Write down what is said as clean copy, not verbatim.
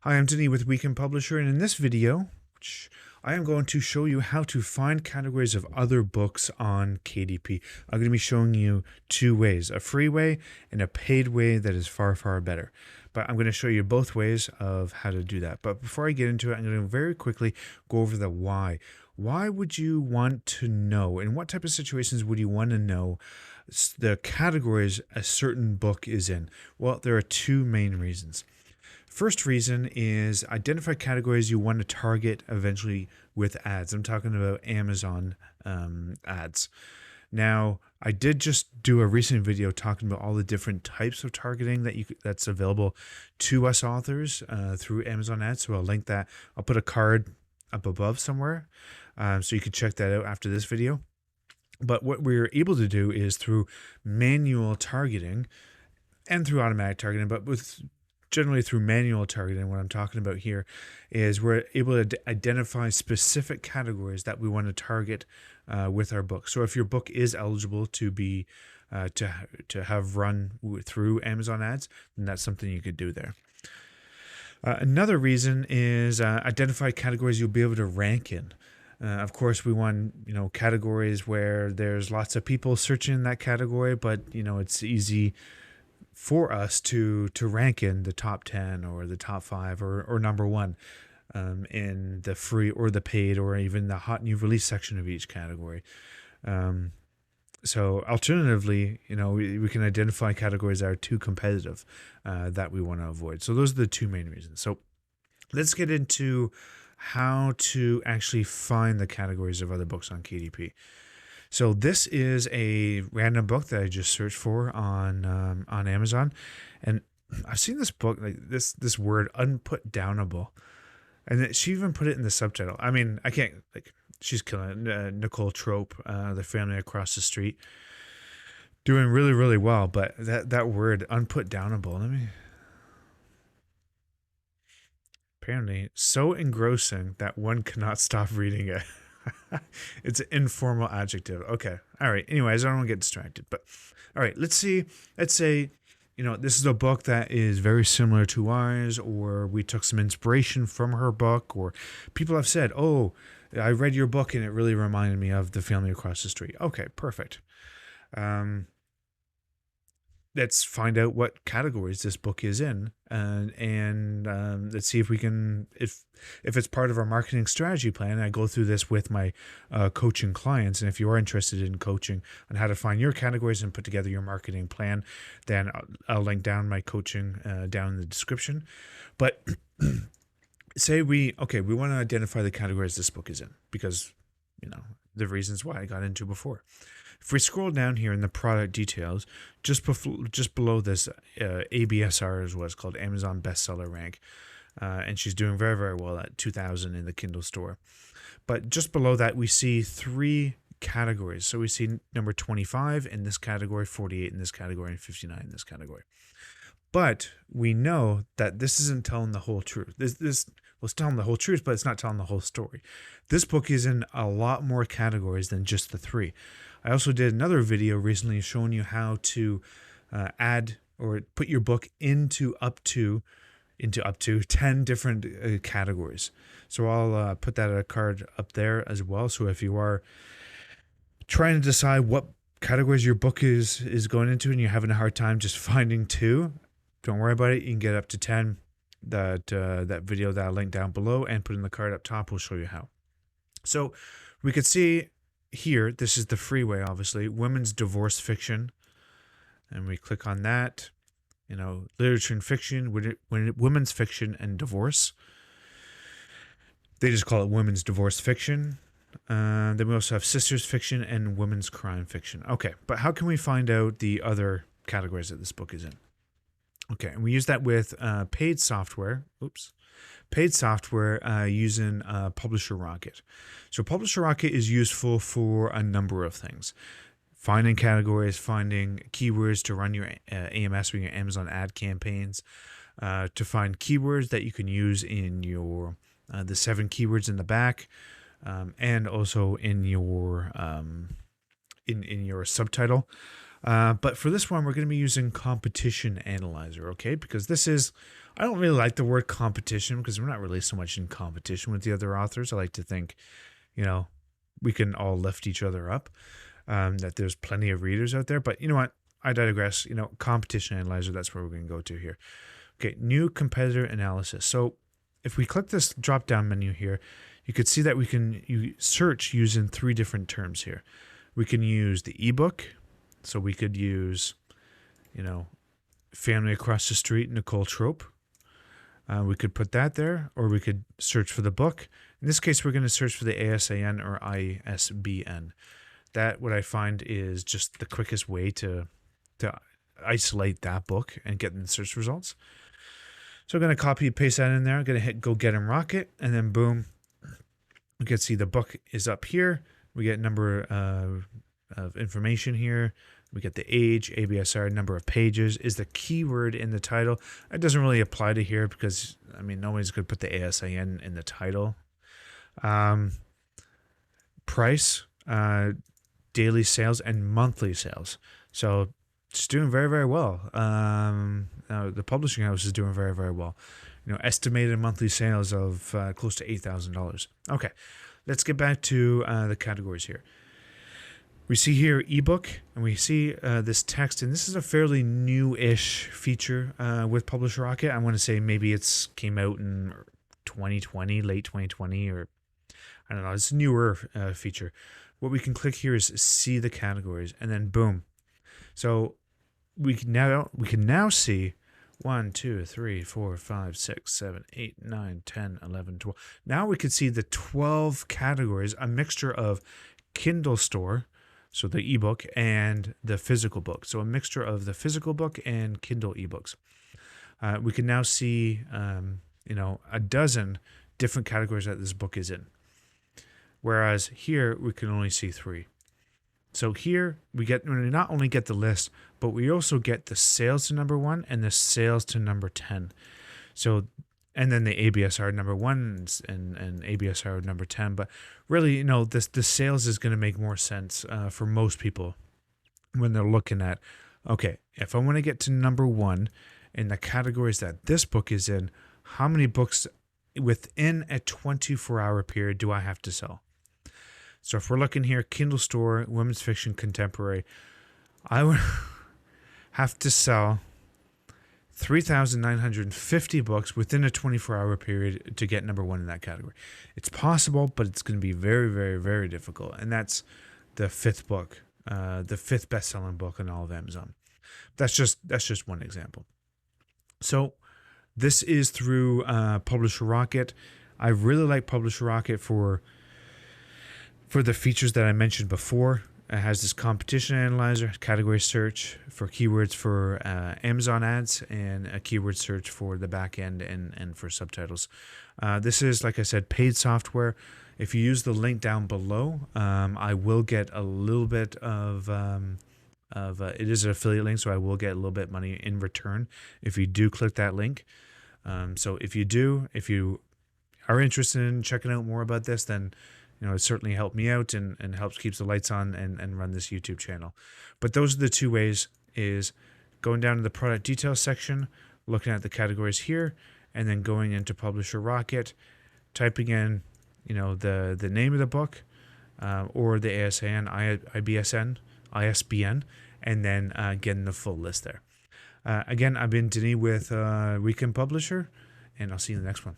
Hi, I'm Denny with Weekend Publisher, and in this video, I am going to show you how to find categories of other books on KDP. I'm going to be showing you two ways, a free way and a paid way that is far, far better. But I'm going to show you both ways of how to do that. But before I get into it, I'm going to very quickly go over the why. Why would you want to know? In what type of situations would you want to know the categories a certain book is in? Well, there are two main reasons. First reason is identify categories you want to target eventually with ads. I'm talking about Amazon ads. Now, I did just do a recent video talking about all the different types of targeting that's available to us authors through Amazon ads. So I'll link that. I'll put a card up above somewhere so you can check that out after this video. But what we're able to do is through manual targeting and through automatic targeting, but generally through manual targeting, what I'm talking about here is we're able to identify specific categories that we want to target with our book. So if your book is eligible to be to have run through Amazon ads, then that's something you could do there. Another reason is identify categories you'll be able to rank in. Of course, we want categories where there's lots of people searching that category, but it's easy for us to rank in the top 10 or the top 5 or number 1 in the free or the paid or even the hot new release section of each category. So alternatively, we can identify categories that are too competitive that we want to avoid. So those are the two main reasons. So let's get into how to actually find the categories of other books on KDP. So this is a random book that I just searched for on Amazon, and I've seen this book, like this word unputdownable, and she even put it in the subtitle. I mean, I can't, she's killing it. Nicole Trope, The Family Across the Street, doing really, really well. But that word unputdownable, apparently so engrossing that one cannot stop reading it. It's an informal adjective. Okay. All right. Anyways, I don't want to get distracted. But all right, let's say this is a book that is very similar to ours, or we took some inspiration from her book, or people have said, oh, I read your book and it really reminded me of The Family Across the Street. Okay, perfect. Let's find out what categories this book is in, and let's see if we can, if it's part of our marketing strategy plan. I go through this with my coaching clients, and if you are interested in coaching on how to find your categories and put together your marketing plan, then I'll link down my coaching down in the description. But say we want to identify the categories this book is in because the reasons why I got into before. If we scroll down here in the product details, just below this, ABSR is what's called Amazon Bestseller rank, and she's doing very, very well at 2,000 in the Kindle store. But just below that, we see 3 categories. So we see number 25 in this category, 48 in this category, and 59 in this category. But we know that this isn't telling the whole truth. It's telling the whole truth, but it's not telling the whole story. This book is in a lot more categories than just the 3. I also did another video recently showing you how to add or put your book into up to 10 different categories. So I'll put that a card up there as well. So if you are trying to decide what categories your book is going into and you're having a hard time just finding 2, don't worry about it. You can get up to 10. That video that I'll link down below and put in the card up top will show you how. So we could see here, this is the free way, obviously, women's divorce fiction. And we click on that, literature and fiction, women's fiction and divorce. They just call it women's divorce fiction. Then we also have sisters fiction and women's crime fiction. Okay, but how can we find out the other categories that this book is in? Okay, and we use that with paid software. Paid software using PublisherRocket. So PublisherRocket is useful for a number of things. Finding categories, finding keywords to run your AMS with your Amazon ad campaigns, to find keywords that you can use in your the 7 keywords in the back, and also in your in your subtitle. But for this one, we're going to be using Competition Analyzer, okay? Because this is, I don't really like the word competition because we're not really so much in competition with the other authors. I like to think, we can all lift each other up, that there's plenty of readers out there. But you know what? I digress. Competition Analyzer, that's where we're going to go to here. Okay, new competitor analysis. So if we click this drop-down menu here, you could see that we can search using 3 different terms here. We can use the ebook. So we could use, Family Across the Street, Nicole Trope. We could put that there, or we could search for the book. In this case, we're going to search for the ASAN or ISBN. That, what I find, is just the quickest way to isolate that book and get the search results. So I'm going to copy and paste that in there. I'm going to hit Go Get 'em Rocket, and then boom, you can see the book is up here. We get number of information here. We get the age, ABSR, number of pages, is the keyword in the title. It doesn't really apply to here because, nobody's going to put the ASIN in the title. Price, daily sales, and monthly sales. So it's doing very, very well. The publishing house is doing very, very well. Estimated monthly sales of close to $8,000. Okay, let's get back to the categories here. We see here ebook, and we see this text, and this is a fairly new-ish feature with PublisherRocket. I want to say maybe it's came out in 2020, late 2020, or I don't know. It's a newer feature. What we can click here is see the categories, and then boom. So we can now see 1, 2, 3, 4, 5, 6, 7, 8, 9, 10, 11, 12. Now we can see the 12 categories, a mixture of Kindle store, so the ebook, and the physical book. So a mixture of the physical book and Kindle ebooks. We can now see, a dozen different categories that this book is in. Whereas here, we can only see 3. So here, we not only get the list, but we also get the sales to number 1 and the sales to number 10. So, and then the ABSR number 1 and ABSR number 10. But really, the sales is going to make more sense for most people when they're looking at, okay, if I want to get to number 1 in the categories that this book is in, how many books within a 24-hour period do I have to sell? So if we're looking here, Kindle store, women's fiction, contemporary, I would have to sell 3,950 books within a 24-hour period to get number 1 in that category. It's possible, but it's going to be very, very, very difficult. And that's the 5th book, the 5th best-selling book on all of Amazon. That's just one example. So this is through PublisherRocket. I really like PublisherRocket for the features that I mentioned before. It has this competition analyzer, category search for keywords for Amazon ads, and a keyword search for the back end and for subtitles. This is, like I said, paid software. If you use the link down below, I will get a little bit of it is an affiliate link, so I will get a little bit of money in return if you do click that link. So if you are interested in checking out more about this, then it certainly helped me out and helps keeps the lights on and run this YouTube channel. But those are the 2 ways, is going down to the product details section, looking at the categories here, and then going into PublisherRocket, typing in, the name of the book, or the ASIN, ISBN, and then getting the full list there. Again, I've been Denis with Weekend Publisher, and I'll see you in the next one.